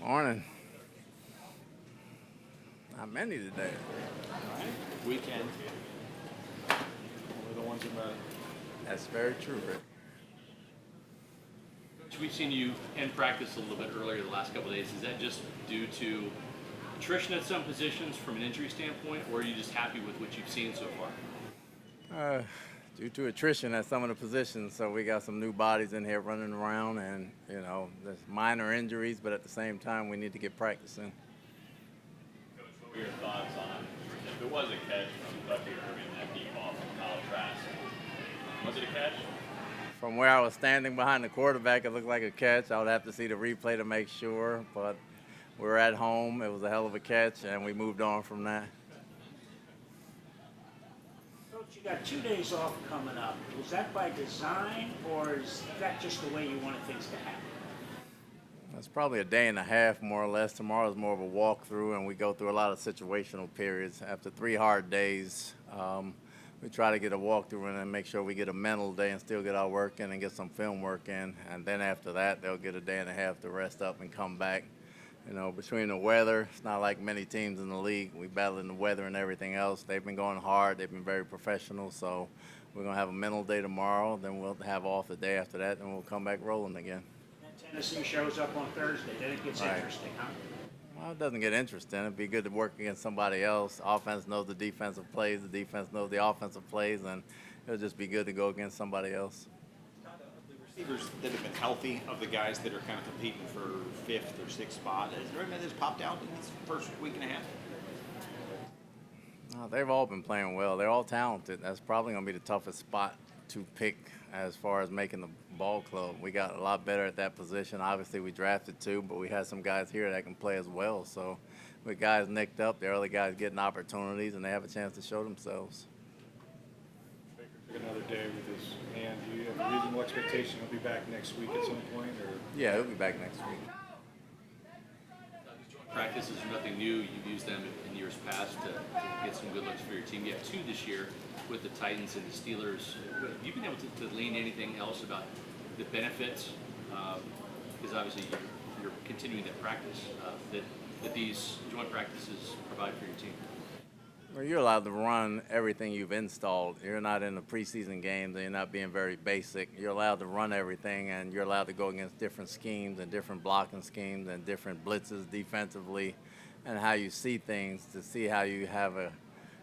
Morning. Not many today. Weekend. We're the ones that matter. That's very true, Rick. Coach, we've seen you in practice a little bit earlier the last couple of days. Is that just due to attrition at some positions from an injury standpoint, or are you just happy with what you've seen so far? Due to attrition at some of the positions, so we got some new bodies in here running around, and there's minor injuries, but at the same time, we need to get practicing. Coach, what were your thoughts on if it was a catch from Dungy in that deep ball from Kyle Trask? Was it a catch? From where I was standing behind the quarterback, it looked like a catch. I would have to see the replay to make sure, but we're at home. It was a hell of a catch, and we moved on from that. Coach, you got 2 days off coming up. Was that by design, or is that just the way you wanted things to happen? It's probably a day and a half, more or less. Tomorrow is more of a walkthrough, and we go through a lot of situational periods. After 3 hard days, we try to get a walkthrough in and make sure we get a mental day and still get our work in and get some film work in. And then after that, they'll get a day and a half to rest up and come back. Between the weather, it's not like many teams in the league. We battle in the weather and everything else. They've been going hard. They've been very professional. So we're going to have a mental day tomorrow. Then we'll have off the day after that, and we'll come back rolling again. And Tennessee shows up on Thursday. Then it gets interesting, huh? Well, it doesn't get interesting. It'd be good to work against somebody else. Offense knows the defensive plays. The defense knows the offensive plays. And it'll just be good to go against somebody else. The receivers that have been healthy, of the guys that are kind of competing for 5th or 6th spot, is there anybody that's popped out in this first week and a half? They've all been playing well. They're all talented. That's probably going to be the toughest spot to pick as far as making the ball club. We got a lot better at that position. Obviously, we drafted 2, but we had some guys here that can play as well. So with guys nicked up, the early guys getting opportunities, and they have a chance to show themselves. Baker took another day with his hand. Do you have a reasonable expectation he'll be back next week at some point? Or? Yeah, he'll be back next week. Practices are nothing new. You've used them in years past to get some good looks for your team. You have 2 this year with the Titans and the Steelers. Have you been able to glean anything else about the benefits? Because obviously you're continuing that practice that these joint practices provide for your team. Well, you're allowed to run everything you've installed. You're not in the preseason games, and you're not being very basic. You're allowed to run everything, and you're allowed to go against different schemes and different blocking schemes and different blitzes defensively, and how you see things to see how you have a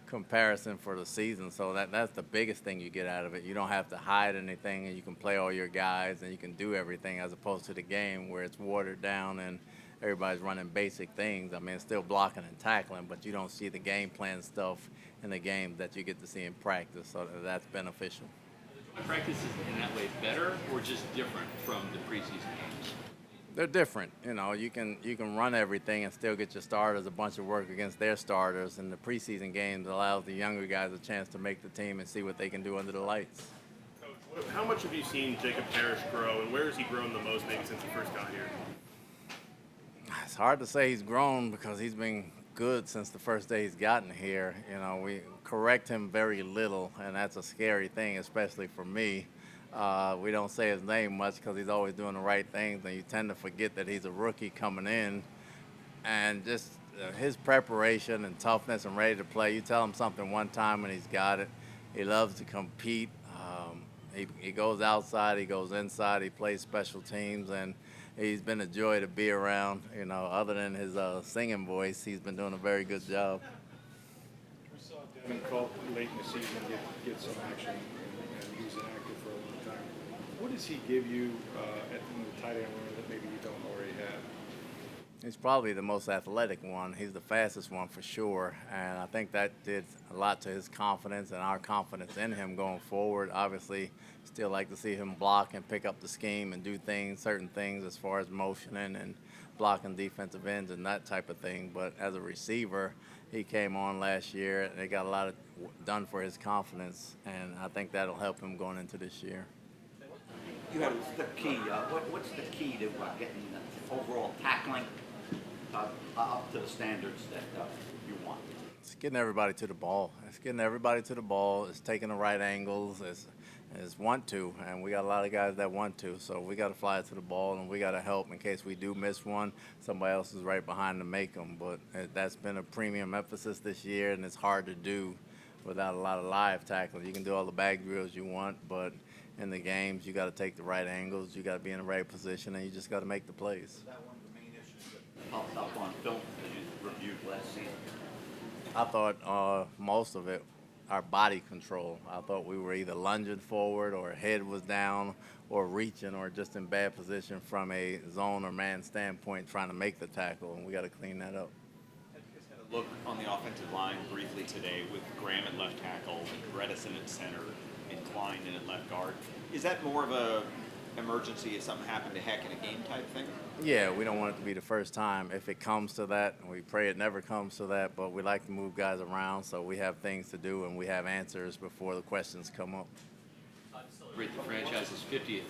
comparison for the season. So that's the biggest thing you get out of it. You don't have to hide anything, and you can play all your guys, and you can do everything, as opposed to the game where it's watered down and everybody's running basic things. I mean, it's still blocking and tackling, but you don't see the game plan stuff in the game that you get to see in practice, so that's beneficial. Are practices in that way better or just different from the preseason games? They're different. You can run everything and still get your starters a bunch of work against their starters, and the preseason games allows the younger guys a chance to make the team and see what they can do under the lights. Coach, how much have you seen Jacob Parrish grow, and where has he grown the most maybe since he first got here? It's hard to say he's grown because he's been good since the first day he's gotten here. We correct him very little, and that's a scary thing, especially for me. We don't say his name much because he's always doing the right things, and you tend to forget that he's a rookie coming in. And just his preparation and toughness and ready to play, you tell him something one time and he's got it. He loves to compete. He goes outside, he goes inside, he plays special teams, and he's been a joy to be around. Other than his singing voice, he's been doing a very good job. We saw Devin Culp late in the season get some action, and he was inactive for a long time. What does he give you in the tight end room that maybe you don't already have? He's probably the most athletic one. He's the fastest one for sure, and I think that did a lot to his confidence and our confidence in him going forward. Obviously, still like to see him block and pick up the scheme and do certain things as far as motioning and blocking defensive ends and that type of thing. But as a receiver, he came on last year, and they got a lot done for his confidence, and I think that'll help him going into this year. What's the key? What's the key to getting the overall tackling up to the standards that you want? It's getting everybody to the ball. It's taking the right angles. is want to, and we got a lot of guys that want to. So we got to fly it to the ball, and we got to help in case we do miss one. Somebody else is right behind to make them. But that's been a premium emphasis this year, and it's hard to do without a lot of live tackling. You can do all the bag drills you want, but in the games, you got to take the right angles, you got to be in the right position, and you just got to make the plays. Is that one of the main issues that popped up on film that you reviewed last season? I thought most of it, our body control. I thought we were either lunging forward or head was down or reaching or just in bad position from a zone or man standpoint trying to make the tackle, and we got to clean that up. Look on the offensive line briefly today with Graham at left tackle, Bredesen at center, and Klein in at left guard. Is that more of a emergency if something happened to heck in a game type thing? Yeah, we don't want it to be the first time. If it comes to that, and we pray it never comes to that, but we like to move guys around so we have things to do and we have answers before the questions come up. To celebrate the franchise's 50th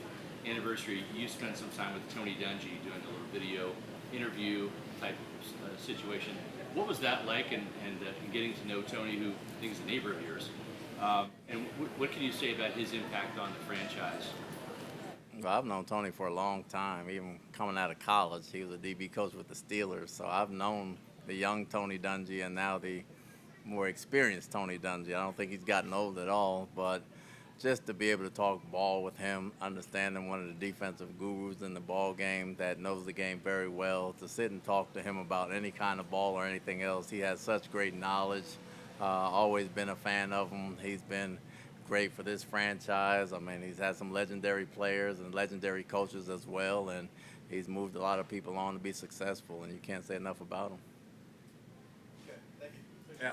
anniversary, you spent some time with Tony Dungy doing a little video interview type situation. What was that like, and getting to know Tony, who I think is a neighbor of yours? And what can you say about his impact on the franchise? Well, I've known Tony for a long time, even coming out of college. He was a DB coach with the Steelers, so I've known the young Tony Dungy and now the more experienced Tony Dungy. I don't think he's gotten old at all, but just to be able to talk ball with him, understanding one of the defensive gurus in the ball game that knows the game very well, to sit and talk to him about any kind of ball or anything else. He has such great knowledge. Always been a fan of him. He's been great for this franchise. I mean, he's had some legendary players and legendary coaches as well, and he's moved a lot of people on to be successful, and you can't say enough about him. Okay, thank you. Yeah.